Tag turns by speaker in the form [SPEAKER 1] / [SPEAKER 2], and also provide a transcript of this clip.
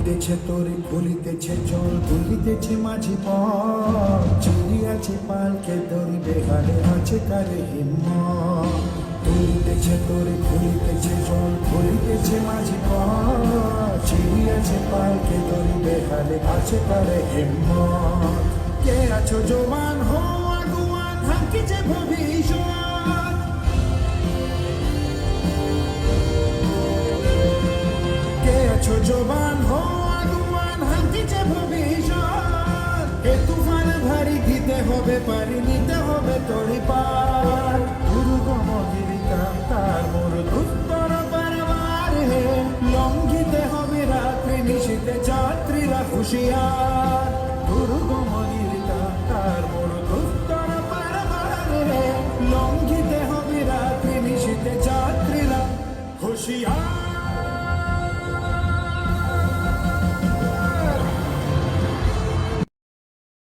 [SPEAKER 1] তুলিতেছে তোরে খুলিতেছে জল তুলিতেছে মাঝি পথ চিড়িয়াছে পালকে ধরিবে হারে আছে কারে হিম্মত তুলিতেছে তোরে খুলিতেছে জল খুলিতেছে মাঝি পথ চিড়িয়াছে পালকে ধরিবে হারে আছে কারে হিম্মত কে আছো জোয়ান হো আগুয়ান হাঁকিছে ভবিষ্যৎ কে আছো জোয়ান হো আগুয়ান হাঁকিছে ভবিষ্যৎ এ তুফান ভারী দিতে হবে পারি নিতে হবে তরি পার দুর্গম গিরিতা তার মোর দুস্তর পারবার হে লঙ্ঘিতে হবে রাত্রি নিশীতে যাত্রীরা হুঁশিয়ার দুর্গম গিরিতা তার